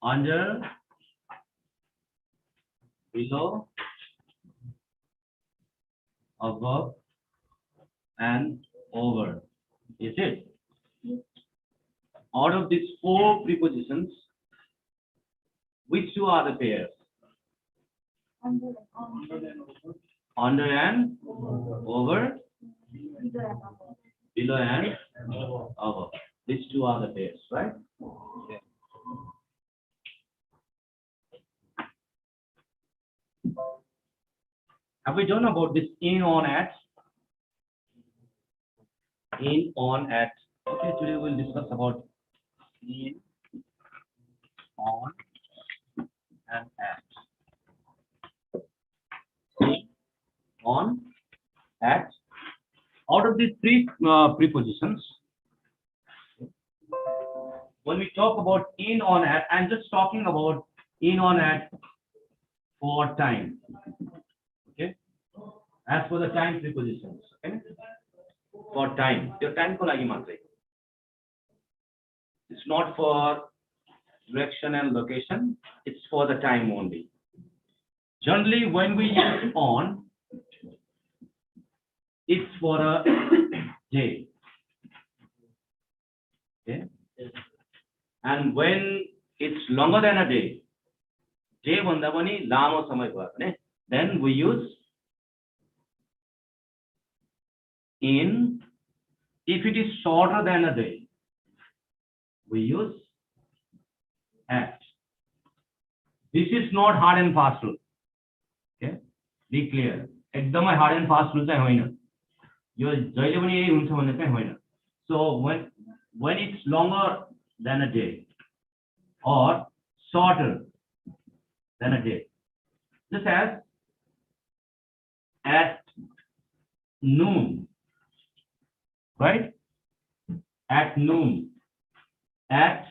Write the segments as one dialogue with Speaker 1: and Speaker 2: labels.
Speaker 1: under, below, above, and over. Is it? Out of these four prepositions, which two are the pairs? Under and over, below and above. These two are the pairs, right? Okay. Have we done about this in, on, at? In, on, at. Okay, today we'll discuss about in, on, and at. In, on, at. Out of these three prepositions, when we talk about in, on, at, I'm just talking about in, on, at for time. Okay, as for the time prepositions. Okay, for time. Your time ko lagi matrai. It's not for direction and location. It's for the time only. Generally, when we use on, it's for a day. Okay, and when it's longer than a day, day bhanda pani lamo samay bhayo bhane, then we use in. If it is shorter than a day, we use at. This is not hard and fast rule. Okay, be clear. एकदमै hard and fast rule चाहिँ होइन. यो जहिले पनि यही हुन्छ भन्ने चाहिँ होइन. So when it's longer than a day or shorter than a day, just as at noon, right? At noon, at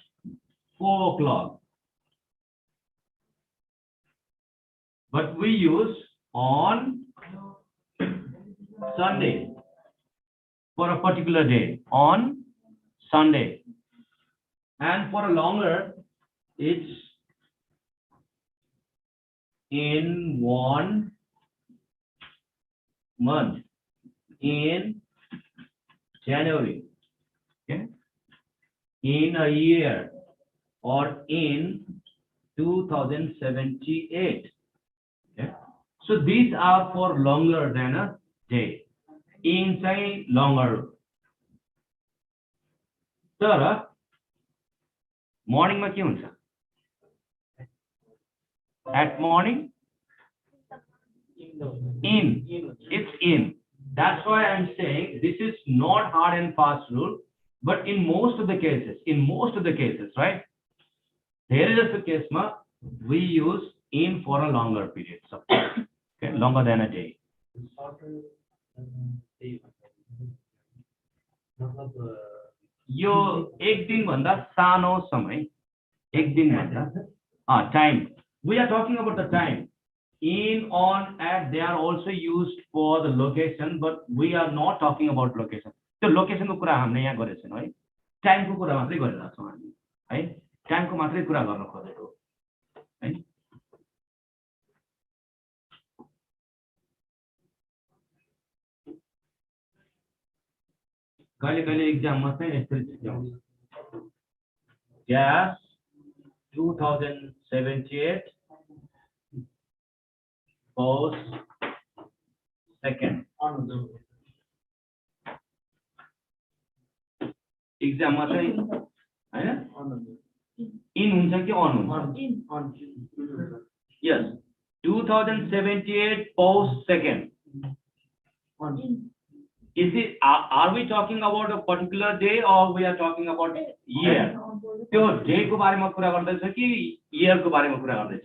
Speaker 1: 4 o'clock. But we use on Sunday for a particular day, on Sunday. And for a longer, it's in 1 month, in January, okay, in a year, or in 2078. Okay, so these are for longer than a day. In say longer. तर morning ma ke huncha? At morning? In. It's in. That's why I'm saying this is not hard and fast rule, but in most of the cases, right? There is a case ma we use in for a longer period, so, okay, longer than a day. यो एक दिन भन्दा सानो समय, एक दिन भन्दा time. We are talking about the time. In, on, at, they are also used for the location, but we are not talking about location. So location को कुरा हामीले यहाँ गरेको छैनौं है. Time को कुरा मात्रै गरिरहेका छौं हामी है. Time को मात्रै कुरा गर्न खोजेको है. कहिले exam मा चाहिँ यसरी दिन्छ. Gas 2078 post second. Exam मा चाहिँ हैन in हुन्छ कि on हुन्छ? Yes, 2078 post second. Is it? Are we talking about a particular day or we are talking about year? त्यो day को बारेमा कुरा गर्दैछ कि year को बारेमा कुरा गर्दैछ?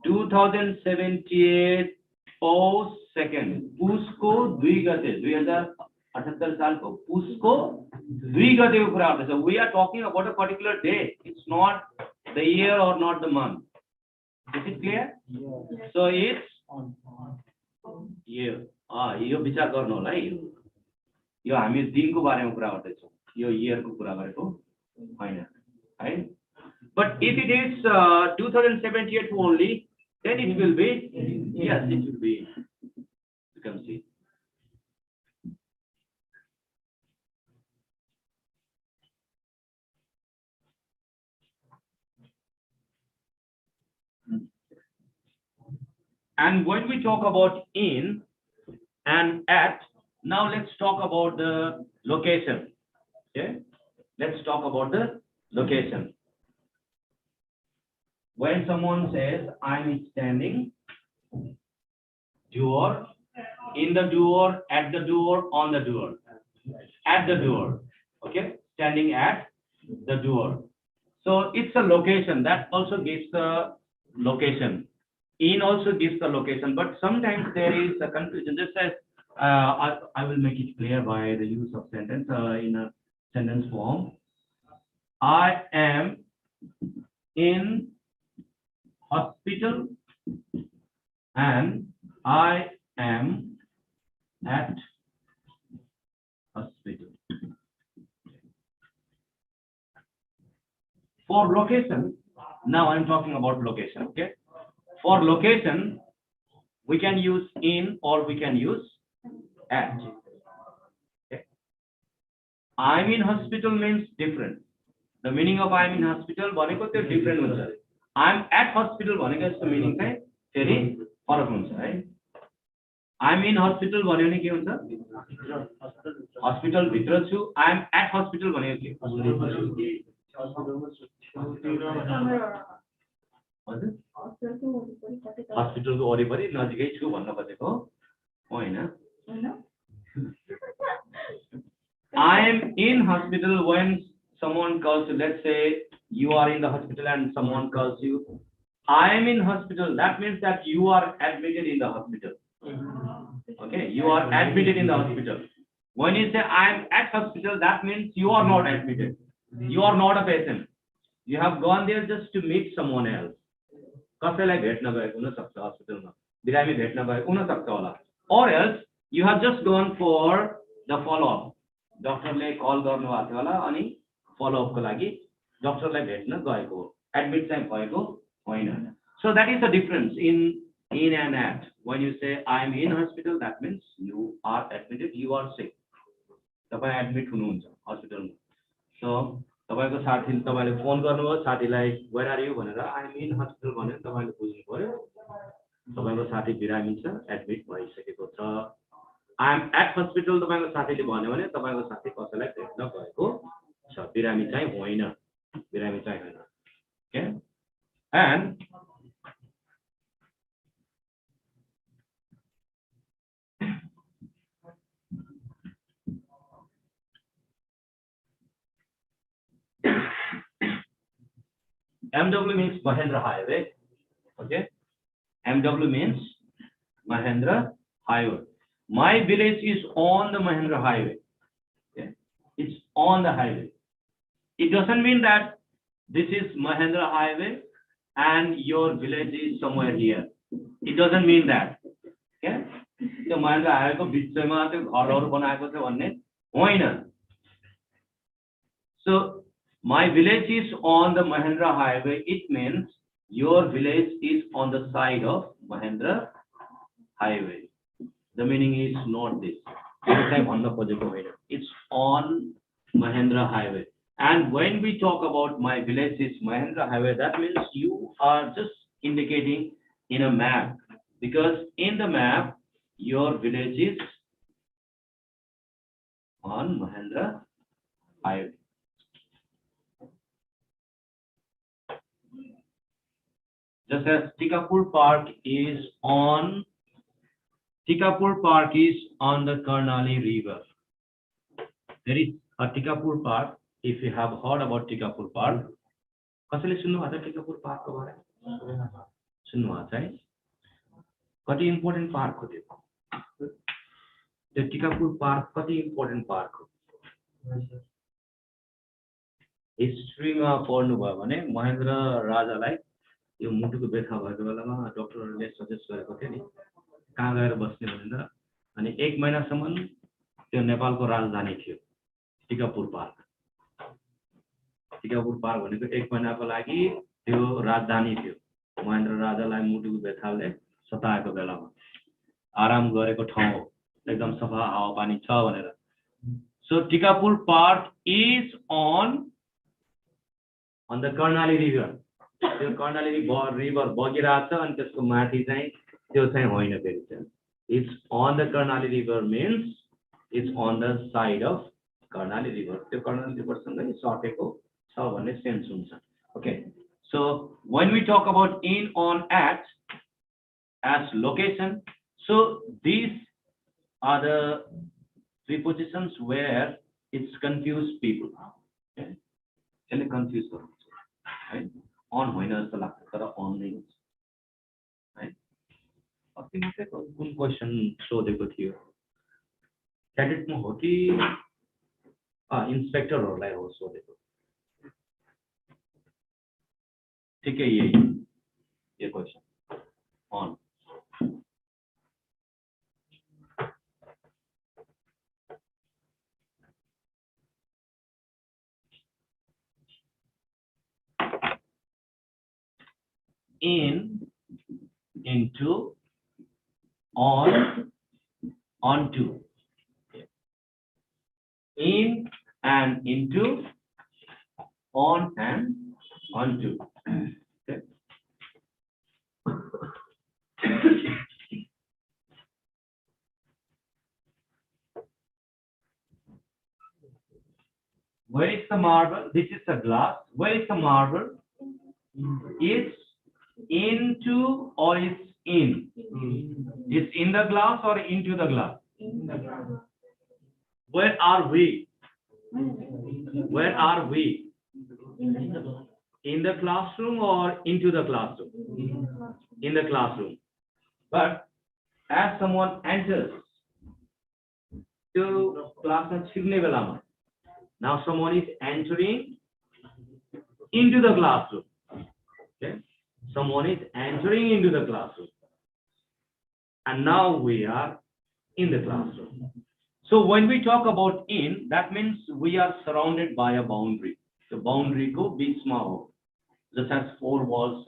Speaker 1: 2078 post second. उसको 2 गते 2078 सालको उसको 2 गते को कुरा गर्दैछ. We are talking about a particular day. It's not the year or not the month. Is it clear? Yeah. So it's year. यो विचार गर्नु होला है. यो हामी दिनको बारेमा कुरा गर्दै छौं. यो year को कुरा गरेको हैन. right? But if it is 2078 only, then it will be, yes, it will be, you can see. And when we talk about in and at, now let's talk about the location. Okay, let's talk about the location. When someone says, I'm standing, door, in the door, at the door, on the door, at the door, okay, standing at the door. So it's a location that also gives the location. In also gives the location, but sometimes there is a confusion. Just as I will make it clear by the use of sentence in a sentence form. I am in hospital and I am at hospital. For location, now I'm talking about location, okay? For location, we can use in or we can use at. Okay? I'm in hospital means different. The meaning of I'm in hospital, different. I'm at hospital, the meaning is very different, right? I'm in hospital, hospital bitra chu. I'm at hospital, hospital को वरिपरि नजिकै छु भन्न खोजेको होइन. I am in hospital when someone calls you. Let's say you are in the hospital and someone calls you. I am in hospital. That means that you are admitted in the hospital. Okay, you are admitted in the hospital. When you say I am at hospital, that means you are not admitted. You are not a patient. You have gone there just to meet someone else. कसैलाई भेट्न गएको हुन सक्छ हस्पिटलमा, बिरामी भेट्न गएको हुन सक्छ होला. Or else you have just gone for the follow up. डक्टरले कल गर्नु भएको थियो होला अनि follow up को लागि डक्टरलाई भेट्न गएको, एडमिट चाहिँ भएको होइन. So that is the difference in and at. When you say I am in hospital, that means you are admitted, you are sick. तपाई एडमिट हुनुहुन्छ हस्पिटलमा. So तपाईको साथीले तपाईले फोन गर्नुभयो, साथीलाई वेयर आर यु भनेर आई एम इन हस्पिटल भनेर तपाईले बुझ्नु पर्यो तपाईको साथी बिरामी छ, एडमिट भइसकेको छ. आई एम एट हस्पिटल तपाईको साथीले भन्यो भने तपाईको साथी कसैलाई भेट्न गएको छ, बिरामी चाहिँ होइन, बिरामी चाहिँ होइन. Okay, end MW means Mahendra Highway. Okay, MW means Mahendra Highway. My village is on the Mahendra Highway. Okay, it's on the highway. It doesn't mean that this is Mahendra Highway and your village is somewhere here. It doesn't mean that. Okay, the Mahendra Highway को बिचमा त्यो घरहरु बनाएको छ भन्ने होइन. So my village is on the Mahendra Highway. It means your village is on the side of Mahendra Highway. The meaning is not this. It's on Mahendra Highway. And when we talk about my village is Mahendra Highway, that means you are just indicating in a map. Because in the map, your village is on Mahendra Highway. Just as Tikapur Park is on the Karnali River. There is a Tikapur Park. If you have heard about Tikapur Park, कसैले सुन्नु भएको छ टिकापुर पार्कको बारेमा? सुन्नु भएको छ है? कति इम्पोर्टेन्ट पार्क हो त्यो? त्यो टिकापुर पार्क कति इम्पोर्टेन्ट पार्क हो? हिस्ट्रीमा पढ्नु भयो भने महेन्द्र राजालाई यो मुटुको व्यथा भएको बेलामा डाक्टरहरूले सजेस्ट गरेको थियो नि कहाँ गएर बस्ने भनेर, अनि 1 महिनासम्म त्यो नेपालको राजधानी थियो टिकापुर पार्क. टिकापुर पार भनेको 1 महिनाको लागि त्यो राजधानी थियो महेन्द्र राजालाई मुटुको व्यथाले सताएको बेलामा आराम गरेको ठाउँ हो एकदम सफा हावापानी छ भनेर so Tikapur Park is on the Karnali river त्यो कर्णाली रिभर बगिरहेछ अनि त्यसको माथि चाहिँ त्यो चाहिँ होइन फेरि चाहिँ it's on the Karnali river means it's on the side of Karnali river त्यो कर्णाली रिभर सँगै सटेको छ भन्ने सेन्स हुन्छ okay so when we talk about in on at as location so these are the prepositions where it's confused people okay यसले confuse गर्छ है on होइन जस्तो लाग्छ तर on नै हुन्छ है अस्ति मात्रै कुन क्वेशन सोधेको थियो क्याडेटमा हो कि इन्स्पेक्टरहरूलाई हो सोधेको ठिकै यही यो question on in into on onto in and into on and onto okay where is the marble this is the glass where is the marble it's into or it's in it's in the glass or into the glass where are we in the classroom or into the classroom in the classroom but as someone enters to class छिर्ने बेलामा now someone is entering into the classroom okay someone is entering into the classroom and now we are in the classroom so when we talk about in that means we are surrounded by a boundary the boundary ko beach ma ho just as 4 walls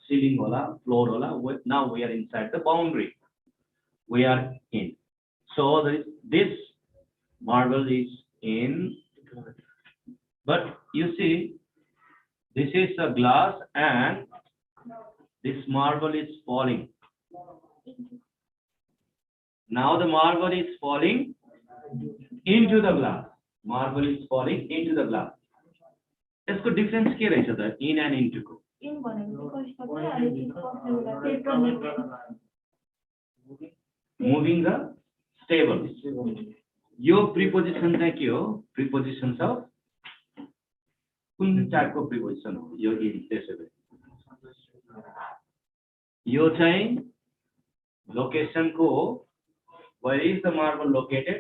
Speaker 1: ceiling wala floor wala now we are inside the boundary we are in so this marble is in but you see this is a glass and this marble is falling now the marble is falling into the glass marble is falling into the glass यसको difference के रहेछ त in and into को in moving the stable yo preposition चाहिँ के हो prepositions of कुन टाइपको प्रिपोजिसन हो यो इन त्यसैले यो चाहिँ लोकेसन को where is the marble located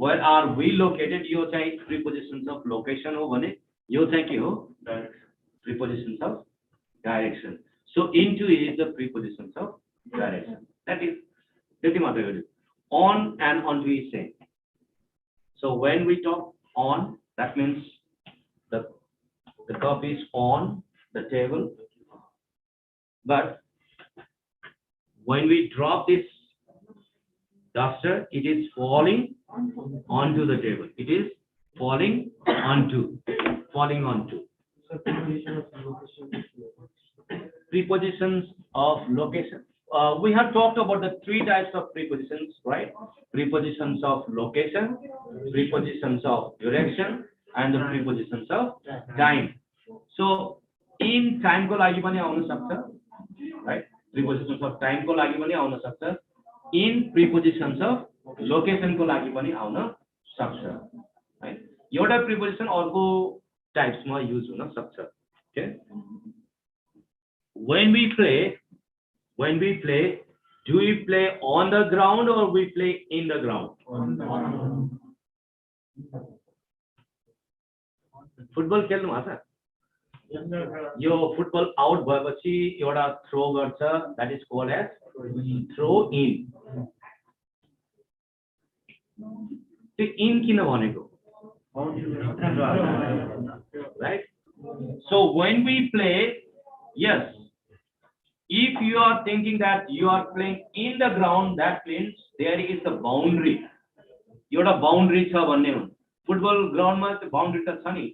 Speaker 1: where are we located यो चाहिँ प्रिपोजिसन्स अफ लोकेसन हो भने यो चाहिँ के हो prepositions of direction so into is the prepositions of direction that is त्यति मात्रै हो on and onto is same so when we talk on that means the cup is on the table but when we drop this duster it is falling onto the table it is falling onto prepositions of location we have talked about the 3 types of prepositions right prepositions of location prepositions of direction and the prepositions of time so in time को लागि पनि आउन सक्छ right prepositions of time को लागि पनि आउन सक्छ in prepositions of location को लागि पनि आउन सक्छ right एउटा preposition अर्को types मा use हुन सक्छ okay when we play do we play on the ground or we play in the ground football खेल्नु भएको छ यो फुटबल आउट भएपछि एउटा थ्रो गर्छ that is called as throw in त्यो इन किन भनेको right? So when we play, yes, if you are thinking that you are playing in the ground, that means there is a boundary. एउटा boundary छ भन्ने हो football ग्राउन्डमा त्यो boundary त छ नि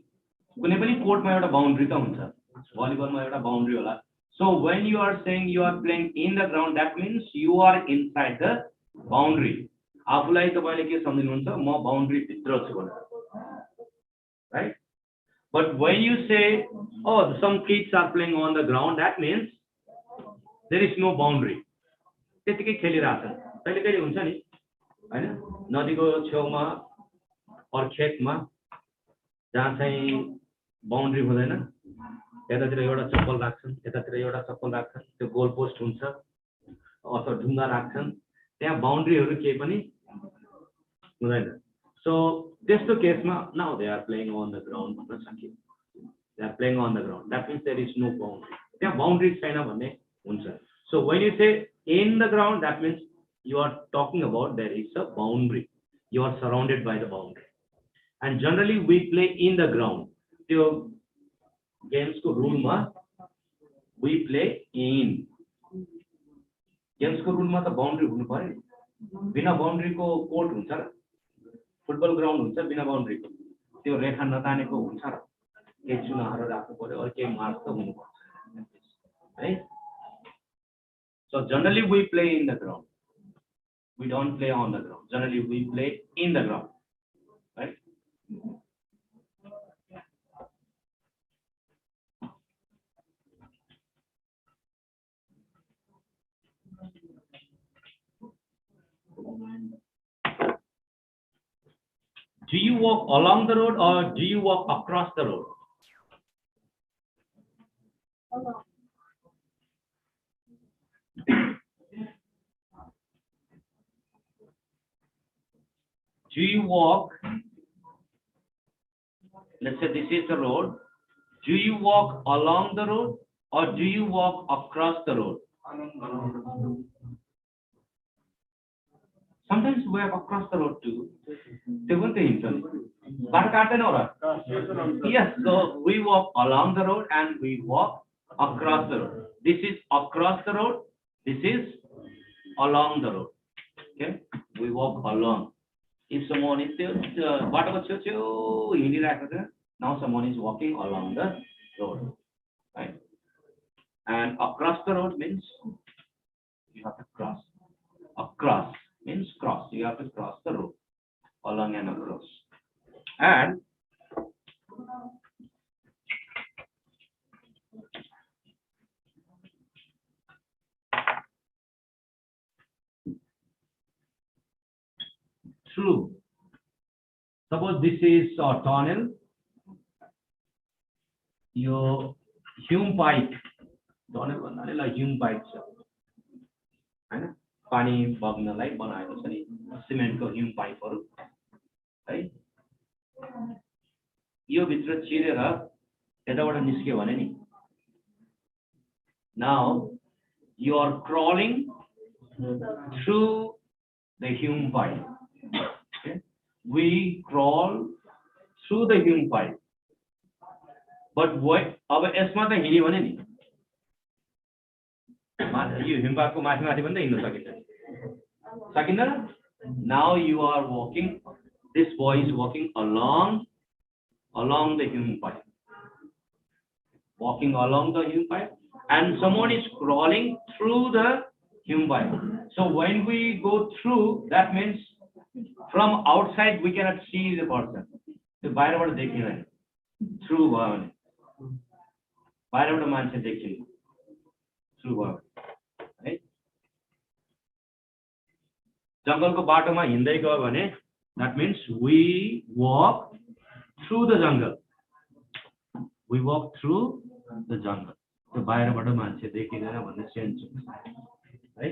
Speaker 1: कुनै पनि कोर्टमा एउटा बाउन्ड्री त हुन्छ भलिबलमा एउटा बाउन्ड्री होला so when you are saying you are playing in the ground that means you are inside the boundary आफुलाई तपाईले के सम्झिनुहुन्छ म बाउन्ड्री भित्र छु भनेर राइट बट व्हेन यु से oh some kids are playing on the ground that means there is no boundary त्यतिकै खेलिरहेछन् कहिले कहिले हुन्छ नि हैन नदीको छेउमा और खेतमा जहाँ चाहिँ बाउन्ड्री हुँदैन यतातिर एउटा चप्पल राख्छन् यतातिर एउटा चप्पल राख्छन् त्यो गोल पोस्ट हुन्छ अथवा ढुङ्गा राख्छन् त्यहाँ बाउन्ड्रीहरू केही पनि हुँदैन सो त्यस्तो केसमा now they are playing on the ground भन्न सकियो they are playing on the ground that means there is no boundary त्यहाँ बाउन्ड्री छैन भन्ने हुन्छ so when you say in the ground that means you are talking about there is a boundary you are surrounded by the boundary and generally we play in the ground the games ko rule ma we play in games ko rule ma ta boundary hunu paryo bina boundary ko court huncha ra football ground huncha bina boundary ko त्यो रेखा नतानेको हुन्छ र केही चुनाहरु राख्नु पर्यो अरु केही mark त हुनु पर्छ है so generally we play in the ground we don't play on the ground generally we play in the ground right do you walk along the road or do you walk across the road along do you walk let's say this is the road do you walk along the road or do you walk across the road sometimes we walk across the road too they won't think but yes so we walk along the road and we walk across the road this is across the road this is along the road okay we walk along if someone is there बाटोको छेउछेउ हिँडिरहेको छ now someone is walking along the road right and across the road means you have to cross across means cross you have to cross the road along and across and through suppose this is a tunnel your hume pipe tunnel भन्नाले ला hume pipe छ हैन पानी बग्नलाई बनाएको छ नि सिमेन्टको hume पाइपहरु है यो भित्र छिरेर यताबाट निस्क्यो भने नि now you are crawling through the hume pipe okay? we crawl through the hume pipe but what अब यसमा त हिँड्यो भने नि यो hume pipe को माथि माथि पनि त हिँड्न सकिन्छ सकिँदैन now you are walking this boy is walking along the hume pipe walking along the hume pipe and someone is crawling through the hume pipe so when we go through that means from outside we cannot see the person त्यो बाहिरबाट देखिदैन through भयो भने बाहिरबाट मान्छे देखिन्छ through भयो है जंगलको बाटोमा हिँड्दै गयो भने that means we walk through the jungle we walk through the jungle त्यो बाहिरबाट मान्छे देखिदैन भन्ने सेन्स हुन्छ है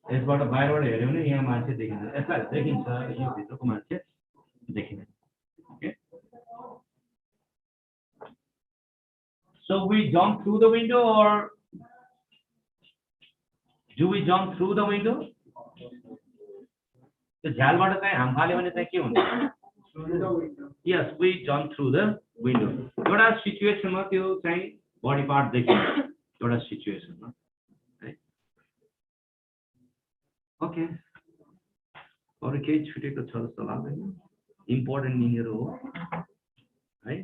Speaker 1: यसबाट बाहिरबाट हेर्यो भने यहाँ मान्छे देखिन्छ यसलाई देखिन्छ यो भित्रको मान्छे देखिदैन okay so we jump through the window or do we jump through the window त्यो झ्यालबाट चाहिँ हाम फाल्यो भने चाहिँ के हुन्छ
Speaker 2: Through the window.
Speaker 1: Yes, we jump through the window. एउटा सिचुएसनमा त्यो चाहिँ बडी पार्ट देखिन्छ एउटा सिचुएसनमा है ओके अरु केही छुटेको छ जस्तो लाग्दैन इम्पोर्टेन्ट यिनीहरू हो है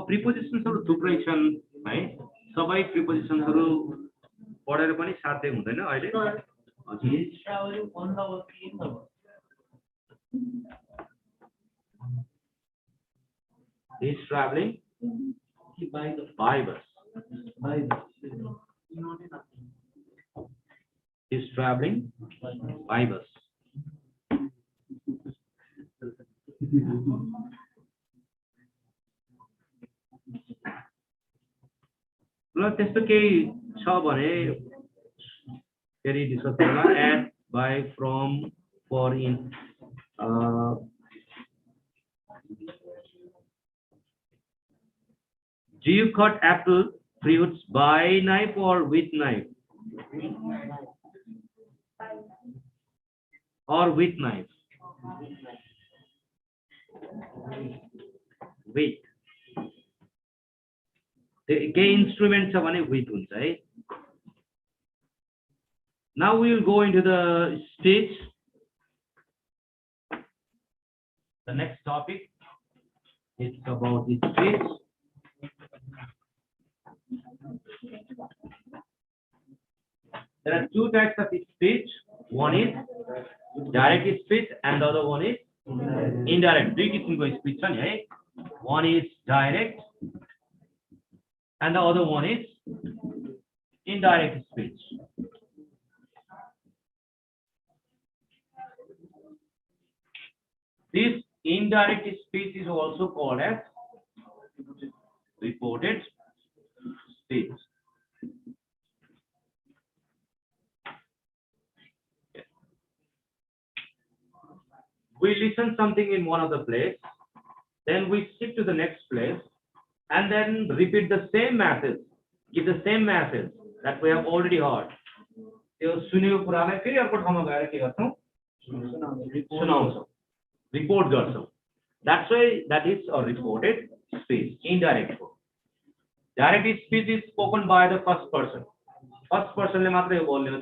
Speaker 1: प्रिपोजिसन्सहरु थुप्रै छन् है सबै प्रिपोजिसन्सहरु पढेर पनि साध्य हुँदैन अहिले He's traveling by bus. He's traveling by bus. ल त्यस्तो केही छ भने फेरि डिस्कस गर्ला at by from for in Do you cut apple fruits by knife or with knife? Or with knife? With. के instrument छ भने with हुन्छ है. Now we will go into the speech. The next topic is about the speech. There are two types of speech. One is direct speech and the other one is indirect. दुई किसिमको speech छ नि है. One is direct and the other one is indirect speech. This indirect speech is also called as reported speech. We listen something in one of the place, then we skip to the next place, and then repeat the same message, give the same message that we have already heard. त्यो सुनेको कुरालाई फेरि अर्को ठाउँमा गएर के गर्छौं सुनाउँछौं report गर्छौं. That's why that is a reported speech, indirect. Direct speech is spoken by the first person. First person ले मात्रै बोल्ने हो.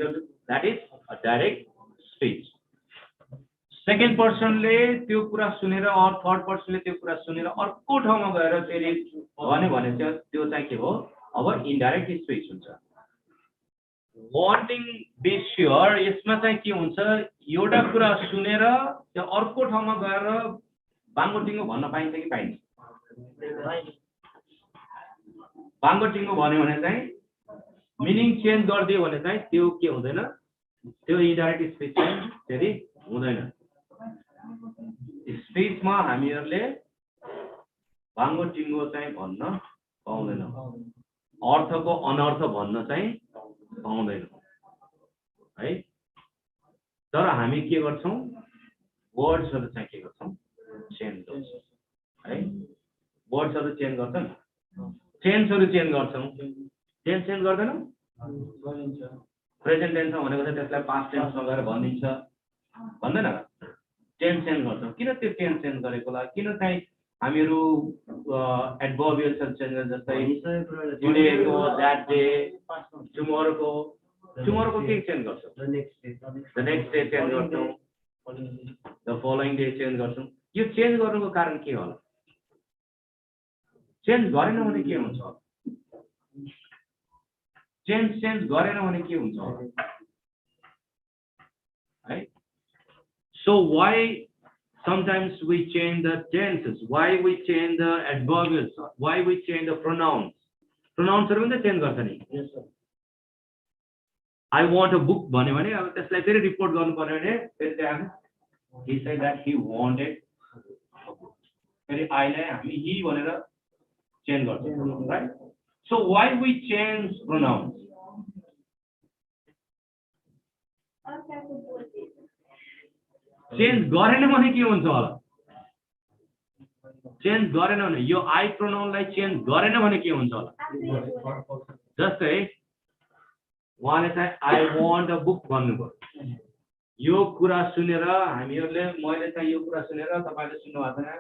Speaker 1: That is a direct speech. Second person ले त्यो कुरा सुनेर और third person ले त्यो कुरा सुनेर अर्को ठाउँमा गएर फेरि भन्यो भने चाहिँ त्यो चाहिँ के हो अब इन्डाइरेक्ट स्पीच हुन्छ. वान्टिङ बी स्योर यसमा चाहिँ के हुन्छ एउटा कुरा सुनेर त्यो अर्को ठाउँमा गएर बाङ्गोटिङ्गो भन्न पाइन्छ कि पाइन्छ. बाङ्गोटिङ्गो भन्यो भने चाहिँ मिनिङ चेन्ज गरिदियो भने चाहिँ त्यो के हुँदैन त्यो इन्डाइरेक्ट स्पीच चाहिँ फेरि हुँदैन. स्पीचमा हामीहरूले बाङ्गोटिङ्गो चाहिँ भन्न पाउँदैनौँ. अर्थको अनर्थ भन्न चाहिँ पाउँदैनौँ है. तर हामी के गर्छौँ वर्ड्सहरु चाहिँ के गर्छौँ चेन्ज गर्छौँ है. वर्ड्सहरु चेन्ज गर्छौँ टेन्सहरु चेन्ज गर्छौँ. टेन्स चेन्ज गर्दैनौँ. प्रेजेन्ट टेन्समा भनेको चाहिँ त्यसलाई पास्ट टेन्समा गएर भनिन्छ भन्दैन र. टेन्स चेन्ज गर्छौँ. किन त्यो टेन्स चेन्ज गरेको होला किन चाहिँ हामीहरू एडभर्बियल्सहरु चेन्ज गर्छ जस्तै टुडेको दैट डे टुमोरोको टुमोरोको के चेन्ज गर्छौँ द नेक्स्ट डे चेन्ज गर्छौँ द फलोइङ डे चेन्ज गर्छौँ. यो चेन्ज गर्नुको कारण के होला चेन्ज गरेन भने के हुन्छ होला चेन्ज गरेन भने के हुन्छ होला है. So why sometimes we change the tenses, why we change the adverbials, why we change the pronouns. Pronouns हरु पनि चेन्ज गर्छ नि. Yes sir. I want a book भन्यो भने अब त्यसलाई फेरि रिपोर्ट गर्नु पर्यो भने फेरि त्यहाँ he said that he wanted a book. फेरि I लाई हामी he भनेर चेन्ज गर्छौँ right. So why we change pronouns? Change गरेन भने के हुन्छ होला चेन्ज गरेन भने यो आई प्रोनाउनलाई चेन्ज गरेन भने के हुन्छ होला. जस्तै उहाँले चाहिँ आई वान्ट अ बुक भन्नुभयो यो कुरा सुनेर हामीहरूले मैले चाहिँ यो कुरा सुनेर तपाईले सुन्नु भएको छैन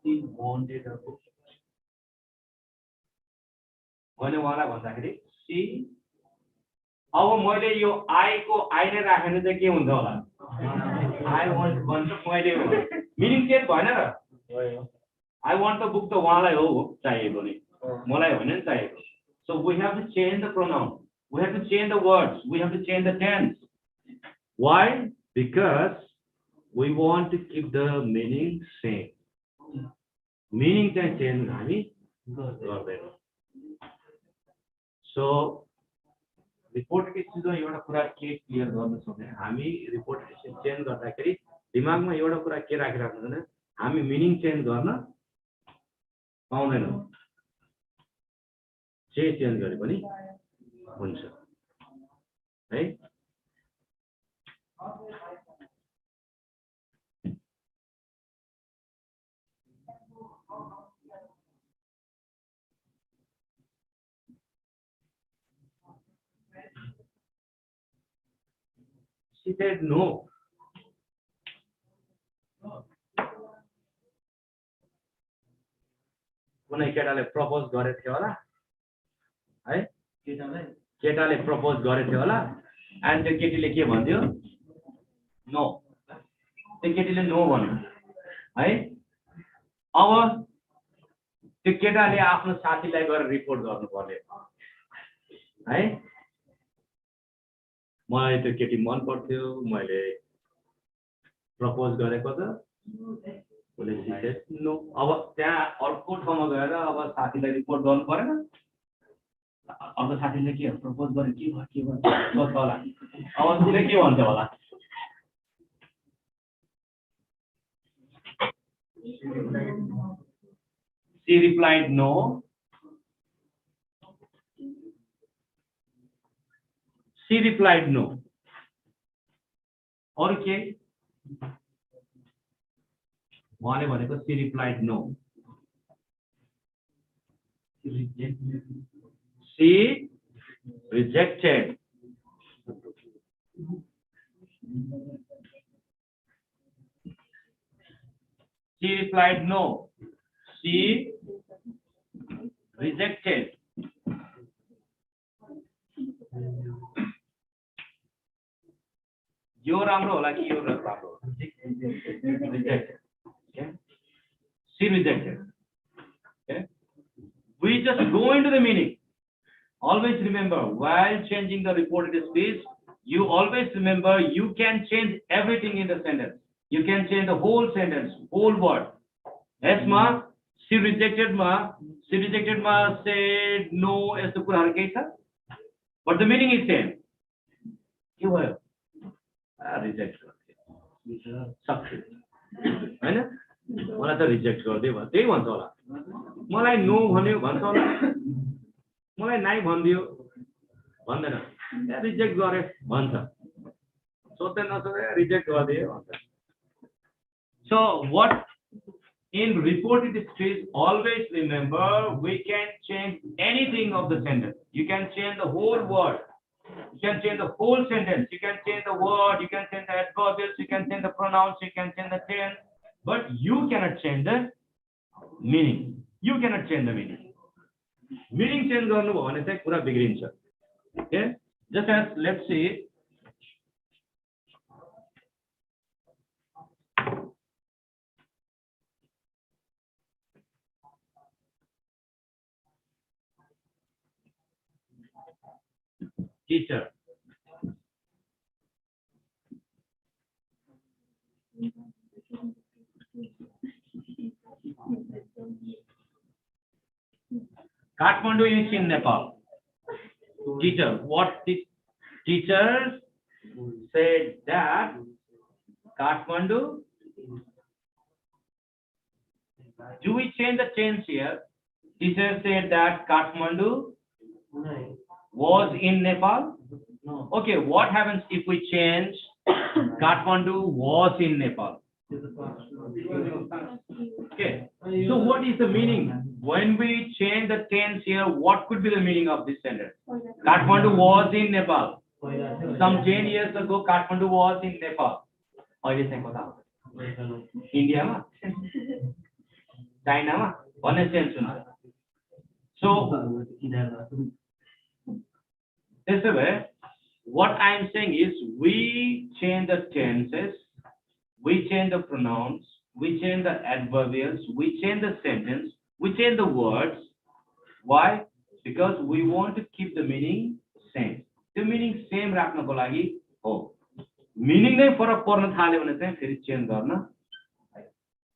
Speaker 1: सी वान्टेड अ बुक मैले उहाँलाई भन्दाखेरि सी अब मैले यो आई को आई नै राखेर चाहिँ के हुन्छ होला आई वान्ट भन्छ मैले मिनिङ चेन्ज भएन र आई वान्ट द बुक त उहाँलाई हो चाहिएको नि मलाई होइन नि चाहिएको so we have to change the pronoun we have to change the words we have to change the tense why because we want to keep the meaning same meaning चाहिँ चेन्ज हामी गर्दैनौँ so रिपोर्टेसन एउटा कुरा के clear गर्न छ भने हामी रिपोर्टेसन चेन्ज गर्दाखेरि दिमागमा एउटा कुरा के राखिराख्नु भने हामी मिनिङ चेन्ज गर्न पाउँदैनौँ जे चेन्ज गरे पनि हुन्छ है She said no. कुनै केटाले प्रपोज गरेको थियो होला है केटाले प्रपोज गरेको थियो होला अनि त्यो केटीले के भन्थ्यो नो त्यो केटीले नो भन्यो है अब त्यो केटाले आफ्नो साथीलाई गएर रिपोर्ट गर्नु पर्यो है मलाई त्यो केटी मन पर्थ्यो मैले प्रपोज गरेको त उसले नो अब त्यहाँ अर्को ठाउँमा गएर अब साथीलाई रिपोर्ट गर्नु परेन अर्को साथीले के प्रपोज गरे के भयो सोच्छ होला अब उसले के भन्छ होला she replied no she replied no or के उहाँले भनेको she replied no she rejected she replied no she rejected यो राम्रो होला कि यो राम्रो होला rejected okay she rejected okay we just go into the meaning always remember while changing the reported speech you always remember you can change everything in the sentence you can change the whole sentence whole word yes ma she rejected ma said no यस्तो कुराहरु केही छ but the meaning is same के भयो reject गर्थे success हैन मलाई त reject गर्दै भयो त्यही भन्छ होला मलाई नो भन्यो भन्छ होला मलाई नाइ भन्दियो भन्दैन रिजेक्ट गरे भन्छ सोच्दै नसोचे रिजेक्ट गरिदियो भन्छ so what in reported speech always remember we can change anything of the sentence you can change the whole word you can change the whole sentence you can change the word you can change the adverbs you can change the pronouns you can change the tense but you cannot change the meaning you cannot change the meaning meaning change गर्नु भयो भने चाहिँ कुरा बिग्रिन्छ okay just as let's see teacher Kathmandu is in Nepal. Teacher, what the teachers said that Kathmandu. Do we change the tense here? Teacher said that Kathmandu was in Nepal. No. Okay, what happens if we change Kathmandu was in Nepal? Okay, so what is the meaning? When we change the tense here, what could be the meaning of this sentence? Kathmandu was in Nepal. Some 10 years ago, Kathmandu was in Nepal. अहिले चाहिँ कता हो? इन्डियामा, चाइनामा भन्ने sense हुन्छ. So, त्यसो भए what I am saying is we change the tenses, we change the pronouns, we change the adverbials, we change the sentence, we change the words. Why? Because we want to keep the meaning same. The meaning same राख्नको लागि हो. Meaning नै फरक पर्न थाल्यो भने चाहिँ फेरि चेन्ज गर्न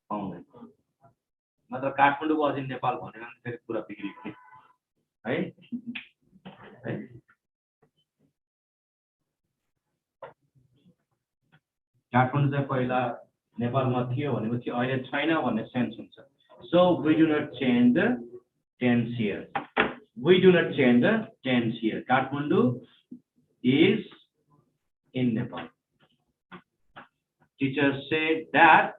Speaker 1: पाउँदैन. मात्र काठमाडौँ was in नेपाल भनेर फेरि कुरा बिग्रियो है. काठमाडौँ चाहिँ पहिला नेपालमा थियो भनेपछि अहिले छैन भन्ने सेन्स हुन्छ. So we do not change the tense here. We do not change the tense here. Kathmandu is in Nepal. Teacher said that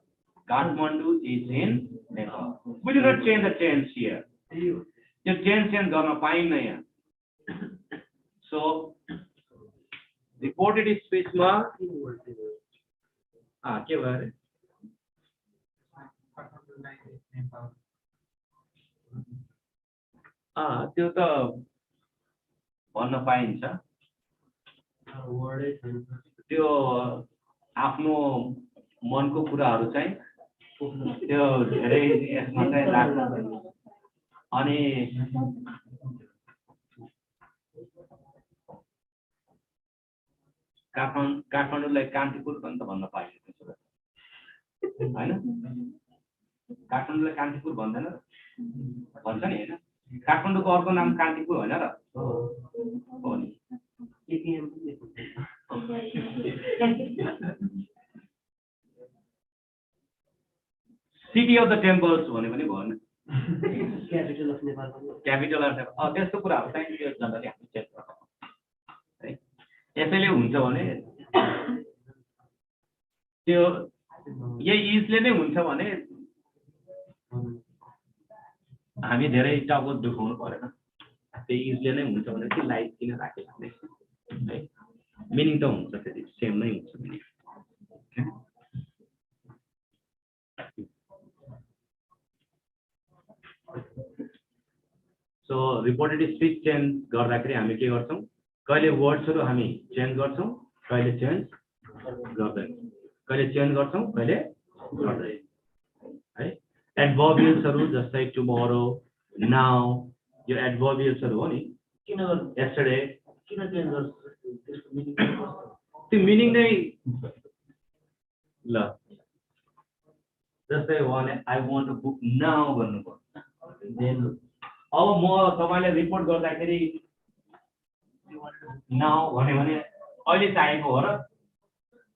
Speaker 1: Kathmandu is in Nepal. We do not change the tense here. The tense change garna painna यहाँ. So reported speech ma के भयो रे? त्यो त भन्न पाइन्छ. त्यो आफ्नो मनको कुराहरू चाहिँ त्यो धेरै यसमा चाहिँ लाग्छ. अनि काठमाडौँलाई कान्तिपुर पनि त भन्न पाइन्छ त्यसो भए हैन. काठमाडौँलाई कान्तिपुर भन्दैन र भन्छ नि हैन. काठमाडौँको अर्को नाम कान्तिपुर होइन र हो नि. सिटी अफ द टेम्पल्स भने पनि भएन. Capital of Nepal. त्यस्तो कुराहरू चाहिँ यो जनरली हामी चेक गर्छौँ है. यसैले हुन्छ भने त्यो यही इजले नै हुन्छ भने हामी धेरै टाउको दुखाउनु परेन. त्यही इजले नै हुन्छ भने चाहिँ लाइफ किन राखेको है. मिनिङ त हुन्छ फेरि सेम नै हुन्छ मिनिङ. सो रिपोर्टेड स्पिच चेन्ज गर्दाखेरि हामी के गर्छौँ? कहिले वर्ड्सहरू हामी चेन्ज गर्छौँ, कहिले चेन्ज गर्दैनौँ. कहिले चेन्ज गर्छौँ, कहिले गर्दैन है. एडभर्बियल्सहरू जस्तै टुमोरो, नाउ, यो एडभर्बियल्सहरू हो नि. किन यस्टरडे किन चेन्ज गर्छ? त्यो मिनिङ नै ल जस्तै भने I want to book now भन्नुपर्छ. अब म तपाईँले रिपोर्ट गर्दाखेरि नाउ भन्यो भने अहिले चाहिएको हो र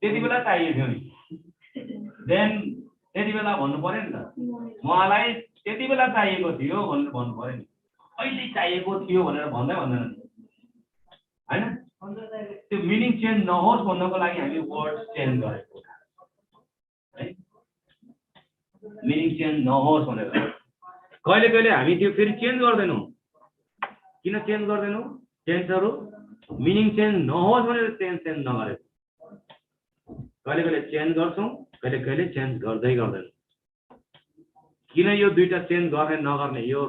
Speaker 1: त्यति बेला चाहिएको थियो नि. देन त्यति बेला भन्नु पर्यो नि त. मलाई त्यति बेला चाहिएको थियो भनेर भन्नु पर्यो नि. अहिले चाहिएको थियो भनेर भन्दै भन्दैन हैन. त्यो मिनिङ चेन्ज नहोस् भन्नको लागि हामी वर्ड चेन्ज गरेको है. मिनिङ चेन्ज नहोस् भनेर. कहिले कहिले हामी त्यो फेरि चेन्ज गर्दैनौँ. किन चेन्ज गर्दैनौँ? टेन्सहरू मिनिङ चेन्ज नहोस् भनेर टेन्स चेन्ज नगरेको. कहिले कहिले चेन्ज गर्छौँ, कहिले कहिले चेन्ज गर्दै गर्दैनौँ. किन यो दुईटा चेन्ज गर्ने नगर्ने यो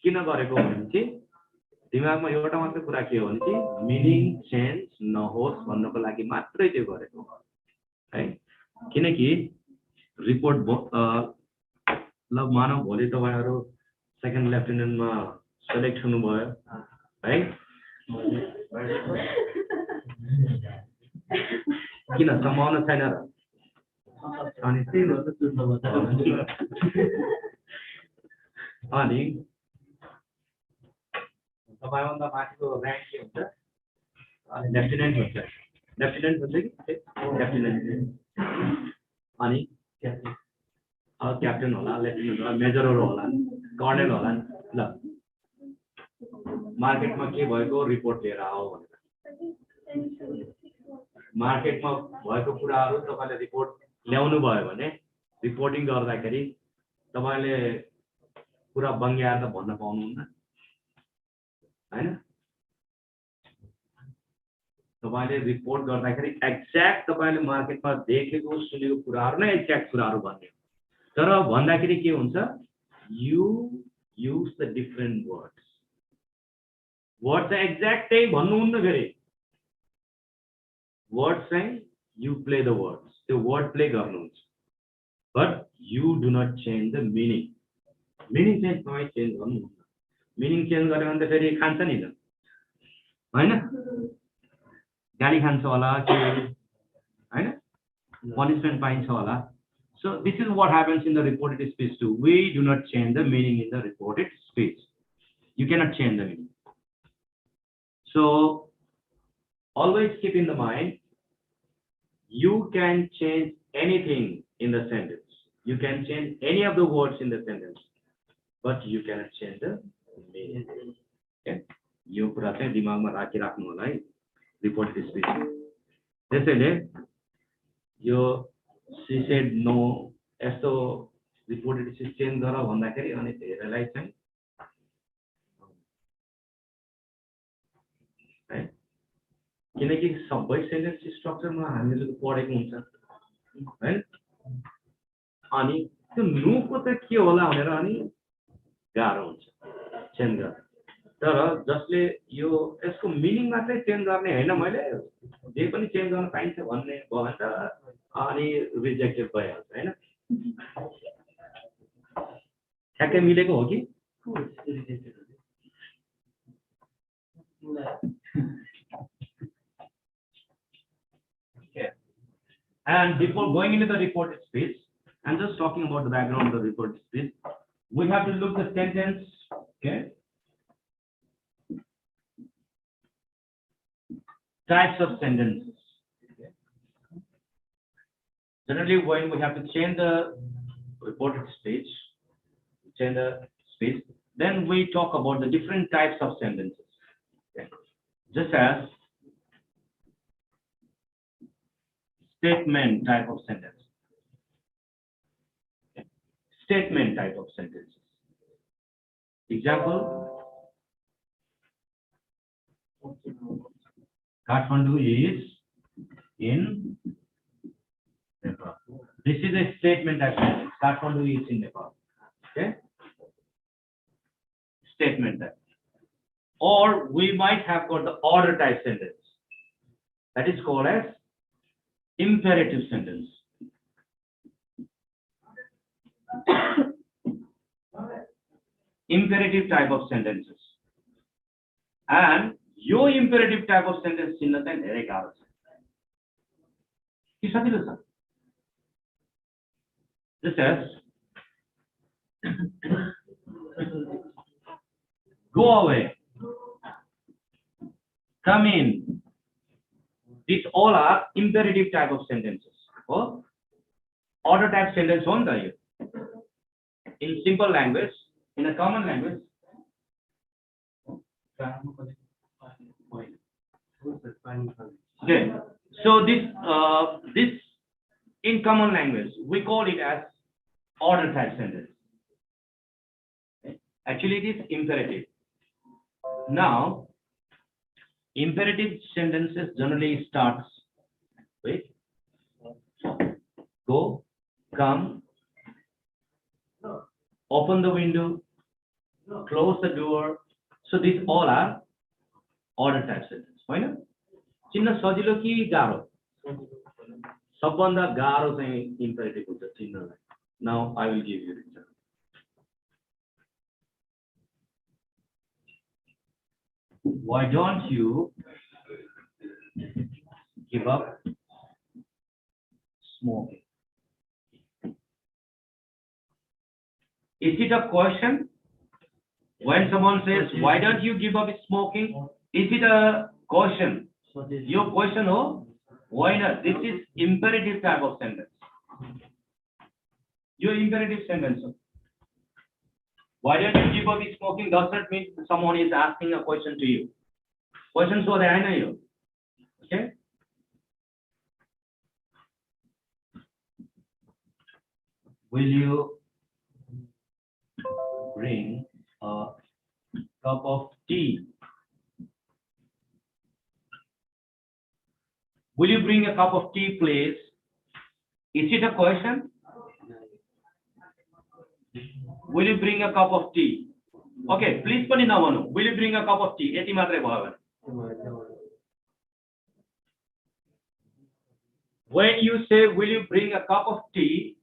Speaker 1: किन गरेको भनेपछि दिमागमा एउटा मात्रै कुरा के हो भने चाहिँ मिनिङ चेन्ज नहोस् भन्नको लागि मात्रै त्यो गरेको है. किनकि रिपोर्ट ल मानव भोलि तपाईँहरू सेकेन्ड लेफ्टिनेन्टमा सेलेक्ट हुनुभयो है. किन सम्भावना छैन र? अनि अनि तपाईँभन्दा माथिको ऱ्याङ्क के हुन्छ? लेफ्टिनेन्ट हुन्छ. लेफ्टिनेन्ट हुन्छ कि लेफ्टिनेन्ट. अनि क्याप्टेन होला, लेफ्टिनेन्ट होला, मेजरहरू होला, कर्नेल होला. ल मार्केटमा के भएको रिपोर्ट लिएर आओ भनेर. मार्केटमा भएको कुराहरू तपाईँले रिपोर्ट ल्याउनु भयो भने रिपोर्टिङ गर्दाखेरि तपाईँले पुरा बङ्ग्याएर त भन्न पाउनुहुन्न हैन. तपाईँले रिपोर्ट गर्दाखेरि एक्ज्याक्ट तपाईँले मार्केटमा देखेको सुनेको कुराहरू नै एक्ज्याक्ट कुराहरू भन्ने हो तर भन्दाखेरि के हुन्छ यु use the different words word चाहिँ एक्ज्याक्टै भन्नुहुन्न फेरि वर्ड चाहिँ यु प्ले द वर्ड्स त्यो वर्ड प्ले गर्नुहुन्छ but you do not change the meaning meaning चाहिँ तपाईँ चेन्ज गर्नुहुन्न मिनिङ चेन्ज गर्यो भने त फेरि खान्छ नि त होइन गाली खान्छ होला के होइन पनिसमेन्ट पाइन्छ होला so this is what happens in the reported speech too we do not change the meaning in the reported speech you cannot change the meaning so always keep in the mind you can change anything in the sentence you can change any of the words in the sentence but you cannot change the meaning okay यो कुरा चाहिँ दिमागमा राखिराख्नु होला है reported speech त्यसैले यो she said no यस्तो reported speech change गर भन्दाखेरि अनि धेरैलाई चाहिँ है किनकि सबै सेन्टेन्स स्ट्रक्चरमा हामीले पढेको हुन्छ हैन अनि त्यो नुको त के होला भनेर अनि गाह्रो हुन्छ चेन्ज गर्न तर जसले यो यसको मिनिङ मात्रै चेन्ज गर्ने हैन मैले जे पनि चेन्ज गर्न पाइन्छ भन्ने भयो भने त अनि रिजेक्टेड भइहाल्छ हैन ठ्याक्कै मिलेको हो कि okay and before going into the reported speech I'm just talking about the background of the reported speech we have to look the sentence okay types of sentences okay. Generally when we have to change the reported speech change the speech then we talk about the different types of sentences okay. Just as statement type of sentence okay. Statement type of sentences example Kathmandu is in Nepal. This is a statement type sentence. Kathmandu is in Nepal. Okay? Statement type. Or we might have got the order type sentence. That is called as imperative sentence. Imperative type of sentences. And yo imperative type of sentence चिन्न चाहिँ धेरै गाह्रो छ के सजिलो छ just as go away come in these all are imperative type of sentences हो order type sentence हो नि त यो in simple language in a common language okay so this in common language we call it as order type sentence okay. Actually it is imperative now imperative sentences generally starts with go come open the window close the door so these all are order type sentence होइन चिन्न सजिलो कि गाह्रो सबभन्दा गाह्रो चाहिँ imperative हुन्छ चिन्नलाई now I will give you example why don't you give up smoking is it a question when someone says why don't you give up smoking is it a question your question ho why not this is imperative type of sentence your imperative sentence why don't you give up smoking does not mean someone is asking a question to you question so they know you okay will you bring a cup of tea Will you bring a cup of tea, please? Is it a question? Will you bring a cup of tea? Okay, please pani navanu. Will you bring a cup of tea? Yati matre bhayo bhane. When you say, will you bring a cup of tea,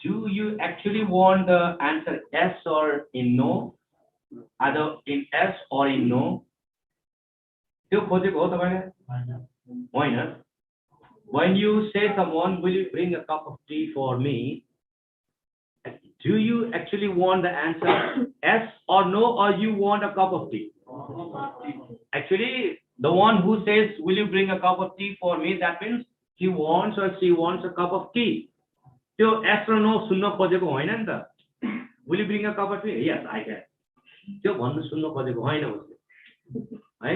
Speaker 1: do you actually want the answer yes or in no? Either in yes or in no? Why not? When you say someone, will you bring a cup of tea for me? Do you actually want the answer yes or no, or you want a cup of tea? Actually, the one who says, will you bring a cup of tea for me? That means he wants or she wants a cup of tea. So yes or no, sunna khojeko hoina ni ta. Will you bring a cup of tea? Yes, I can. त्यो भन्नु सुन्न खोजेको होइन उसले है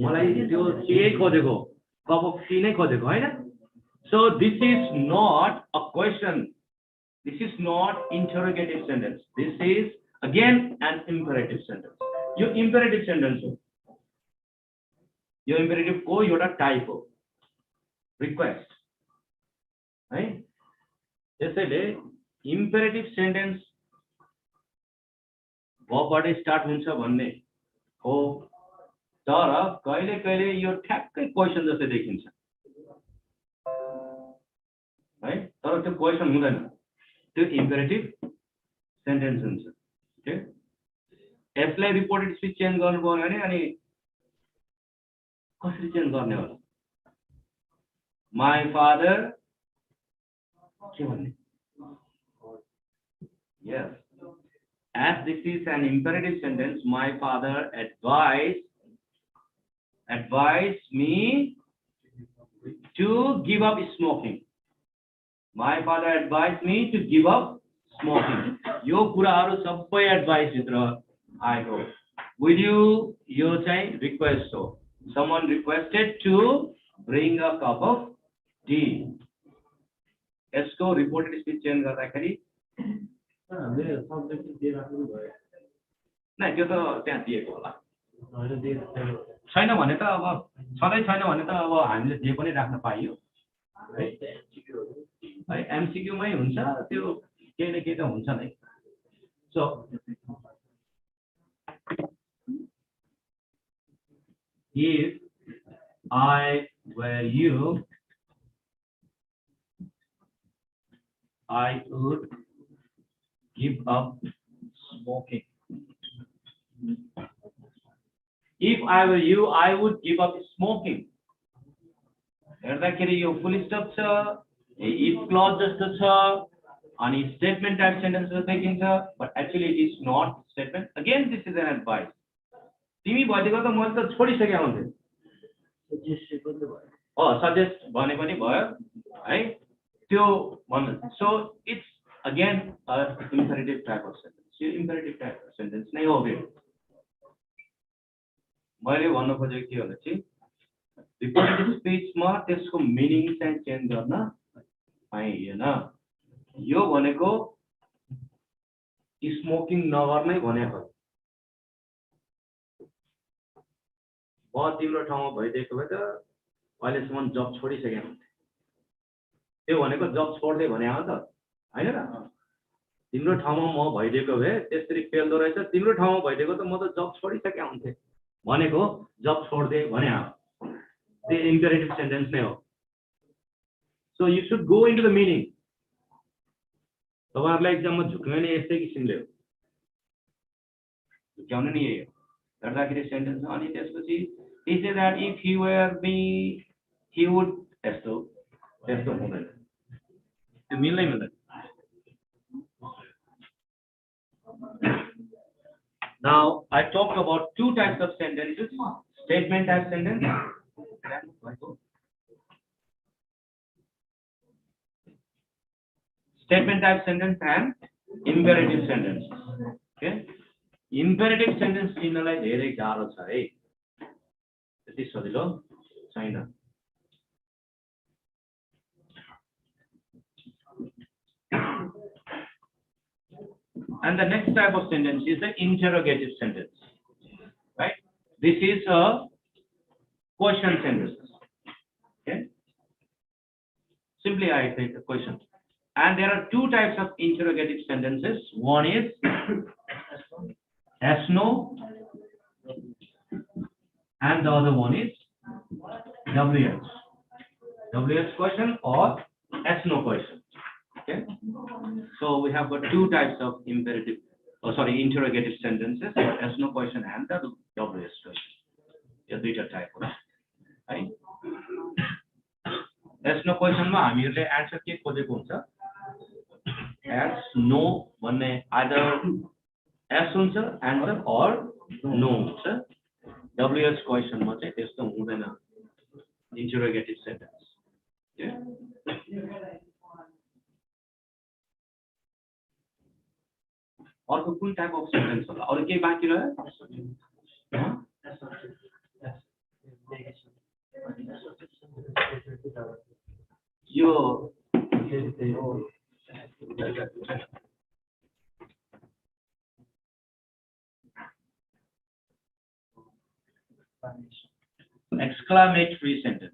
Speaker 1: मलाई त्यो केही खोजेको कप अफ टी नै खोजेको हैन so this is not a question this is not interrogative sentence this is again an imperative sentence यो इम्पेरेटिभ सेन्टेन्स हो यो इम्पेरेटिभ को एउटा टाइप हो रिक्वेस्ट है त्यसैले इम्पेरेटिभ सेन्टेन्स भबाट स्टार्ट हुन्छ भन्ने हो तर कहिले कहिले यो ठ्याक्कै क्वेशन जस्तै देखिन्छ है तर त्यो क्वेशन हुँदैन त्यो इम्पेरेटिभ सेन्टेन्स हुन्छ ओके यसलाई रिपोर्टेड स्पिच चेन्ज गर्नु पर्यो भने अनि कसरी चेन्ज गर्ने होला माई फादर के भन्ने yes as this is an imperative sentence, my father advised me to give up smoking. My father advised me to give up smoking. यो कुराहरु सबै एडभाइस भित्र आएको will you यो चाहिँ रिक्वेस्ट हो someone requested to bring a cup of tea यसको reported speech change गर्दाखेरि मेरो subject दिएर पनि भयो न त्यो त त्यहाँ दिएको होला छैन भने त अब सधैँ छैन भने त अब हामीले जे पनि राख्न पाइयो है एमसीक्यू मै हुन्छ त्यो केही न केही त हुन्छ नै सो if I were you I would give up smoking. If I were you, I would give up smoking. हेर्दाखेरि यो फुल स्टप छ if clause जस्तो छ अनि statement type sentence जस्तो देखिन्छ but actually it is not statement. Again this is an advice. तिमी भइदिएको त मैले त छोडिसके हुन्थे सजेस्ट भने पनि भयो है त्यो भन्नु so it's again a imperative type of sentence yo imperative type of sentence नै हो फेरि मैले भन्न खोजेको के होला चाहिँ रिपोर्टेड स्पिचमा त्यसको मिनिङ चाहिँ चेन्ज गर्न पाइएन यो भनेको स्मोकिङ नगर्नै भनेको म तिम्रो ठाउँमा भइदिएको भए त अहिलेसम्म जब छोडिसके हुन्थे त्यो भनेको जब छोड्दै भने हो त हैन र तिम्रो ठाउँमा म भइदिएको भए त्यसरी फेल्दो रहेछ तिम्रो ठाउँमा भइदिएको त म त जब छोडिसके हुन्थे भनेको जब छोड्दे भने हो त्यो इम्पेरेटिभ सेन्टेन्स नै हो so you should go into the meaning तपाईहरुलाई एक्जाममा झुक्ने नि यस्तै किसिमले हो झुक्याउने नि यही हो गर्दाखेरि सेन्टेन्स अनि त्यसपछि he said that if he were me he would त्यस्तो हुँदैन त्यो मिल्दैन Now, I talked about two types of sentences, statement type sentence. Statement type sentence and imperative sentence. Okay? Imperative sentence चिन्नलाई धेरै गाह्रो छ है त्यति सजिलो छैन And the next type of sentence is the interrogative sentence, right? This is a question sentence. Simply I take a question. And there are two types of interrogative sentences. One is yes, no, and the other one is WH. WH question or yes, no question. Okay. So we have got two types of interrogative sentences. Yes, no question and the WH question. यो दुईटा type हो है yes no question मा हामीहरुले answer के खोजेको हुन्छ yes no भन्ने either yes हुन्छ answer or no हुन्छ WH question मा चाहिँ त्यस्तो हुँदैन interrogative sentence अर्को कुन टाइप अफ सेन्टेन्स होला अरु के बाँकी रह्यो यो exclamatory sentence.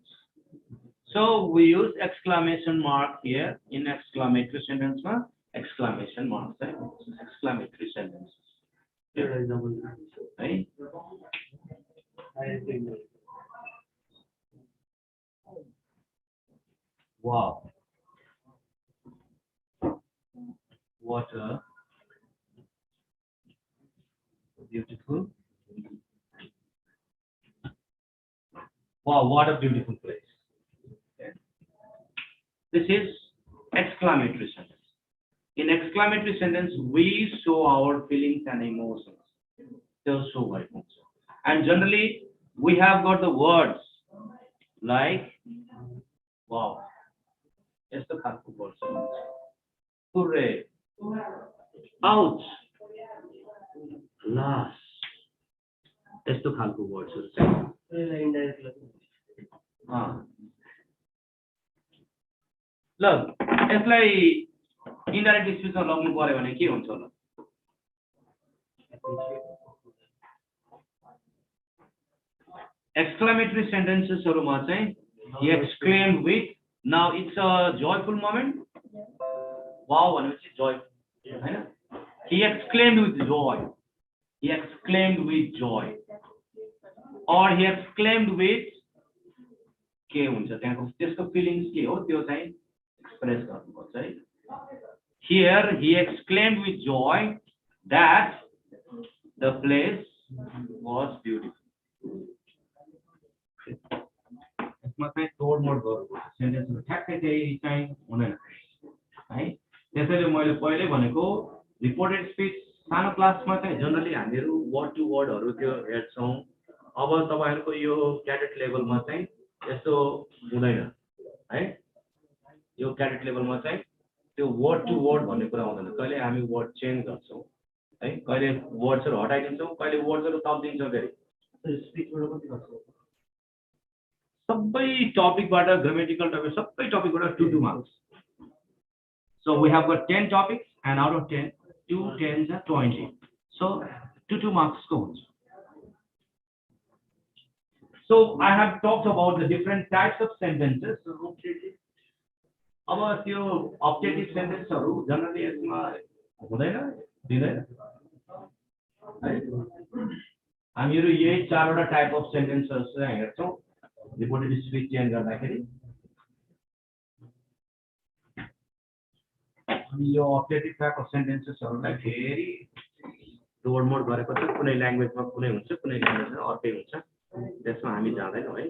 Speaker 1: So we use exclamation mark here in exclamatory sentence ma exclamation mark exclamatory sentence. Right? Wow. What a beautiful. Wow, what a beautiful place. Okay. This is exclamatory sentence. In exclamatory sentence, we show our feelings and emotions. They'll show our emotions. And generally, we have got the words like, wow. Yes, the खालको words. Hooray. Ouch. Lass. यस्तो खालको वर्ड्सहरु चाहिँ ल यसलाई indirect स्पिचमा लाग्नु पर्यो भने के हुन्छ होला exclamatory sentencesहरुमा चाहिँ he exclaimed with now it's a joyful moment wow भनेपछि joy Hahn he exclaimed with joy or he exclaimed with के हुन्छ त्यहाँको त्यसको फिलिङ्स के हो त्यो चाहिँ एक्सप्रेस गर्नुपर्छ है here he exclaimed with joy that the place was beautiful यसमा चाहिँ तोडमोड गर्नुपर्छ सेन्टेन्समा ठ्याक्कै त्यही चाहिँ हुँदैन है त्यसैले मैले पहिले भनेको रिपोर्टेड स्पिच सानो क्लासमा चाहिँ जनरली हामीहरु वर्ड टु वर्डहरु त्यो हेर्छौं अब तपाईहरुको यो क्याडेट लेभलमा चाहिँ यस्तो हुँदैन है यो क्याडेट लेभलमा चाहिँ त्यो वर्ड टु वर्ड भन्ने कुरा हुँदैन कहिले हामी वर्ड चेन्ज गर्छौं है कहिले वर्ड्सहरु हटाइदिन्छौं कहिले वर्ड्सहरु थप्दिन्छौं फेरि स्पिचबाट कति गर्छौं सबै टपिकबाट ग्रामेटिकल टपिक सबै टपिकबाट 2 marks so we have got 10 topics and out of 10 2 10s are 20 so 2 marks को हुन्छ so I have talked about the different types of sentences अब त्यो ऑब्जेक्टिव सेन्टेन्सहरु जनरली यसमा हुँदैन दिदैन हामीहरु यही चारवटा टाइप अफ सेन्टेन्सेस चाहिँ हेर्छौं रिपोर्टेड स्पिच चेन्ज गर्दाखेरि अनि यो ऑब्जेक्टिभ टाइप अफ सेन्टेन्सेसहरुलाई फेरि तोडमोड गरेपछि कुनै ल्याङ्ग्वेजमा कुनै हुन्छ कुनै ल्याङ्ग्वेजमा अर्कै हुन्छ त्यसमा हामी जाँदैनौं है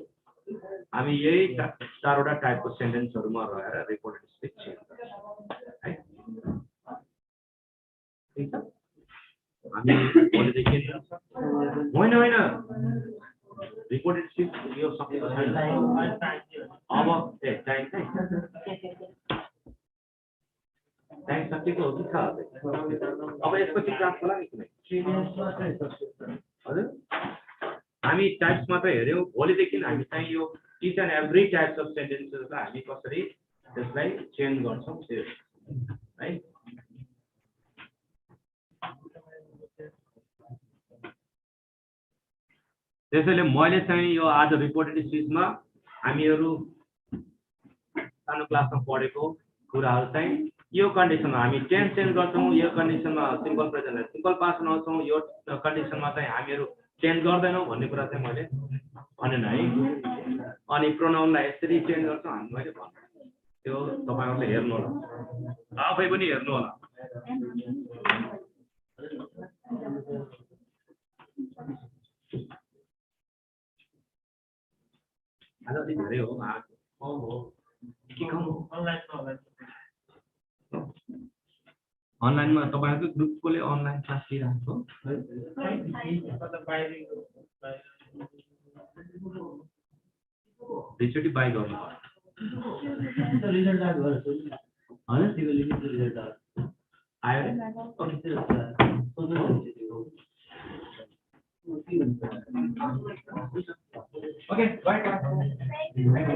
Speaker 1: हामी यही चारवटा टाइपको सेन्टेन्सहरुमा रहेर रिपोर्टेड स्पिच चेन्ज गर्छौं है ठीक छ हामी भोलिदेखि होइन रिपोर्टेड स्पिच यो सकेको छैन अब टाइम टाइम सकेको हो कि छ अब यसपछि क्लास होला नि कुनै हजुर हामी टाइप्स मात्र हेर्यौं भोलिदेखि हामी चाहिँ यो each and every types of सेन्टेन्सेसलाई हामी कसरी त्यसलाई चेन्ज गर्छौं त्यो है त्यसैले मैले चाहिँ यो आज रिपोर्टेड स्पिचमा हामीहरु सानो क्लासमा पढेको कुराहरु चाहिँ यो कन्डिसनमा हामी टेन्स चेन्ज गर्छौं यो कन्डिसनमा सिम्पल प्रेजेन्ट सिम्पल पास्ट नछौं यो कन्डिसनमा चाहिँ हामीहरु चेन्ज गर्दैनौं भन्ने कुरा चाहिँ मैले भनेन है अनि प्रोनाउनलाई यसरी चेन्ज गर्छौं हामी मैले भने त्यो तपाईहरुले हेर्नु होला आफै पनि हेर्नु होला आज अलि धेरै हो के खाऊ अनलाइनमा तपाईहरुको ग्रुपकोले अनलाइन क्लास लिइराको त्यसैले बाइ गर्नु रिजल्ट आयो हैन तिमीले लिएको रिजल्ट आयो ओके बाइ भाइ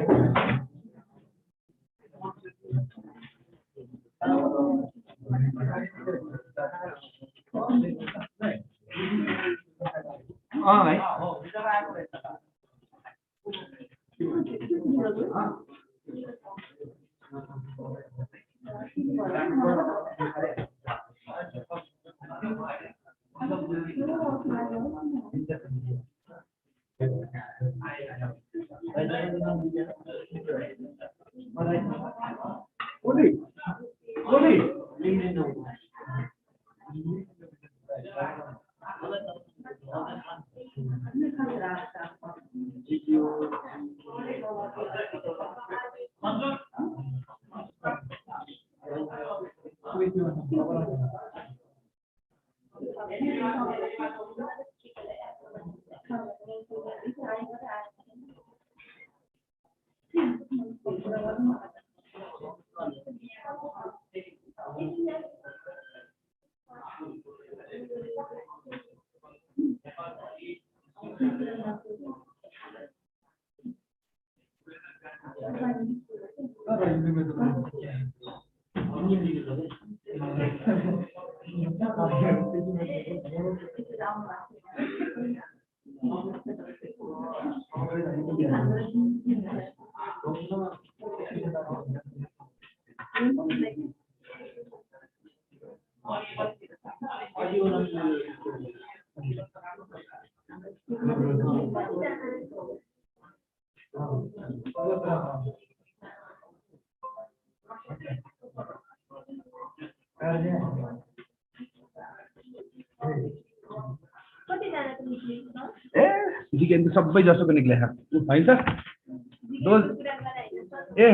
Speaker 2: जिकेन त सबै जसोको निक्ले हैन त दोल ए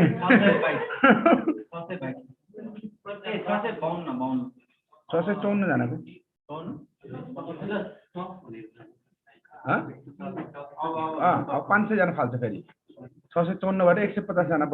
Speaker 2: ससे 54 जनाको अब 500 जना फाल्छ फेरि 654 बाट 150 जना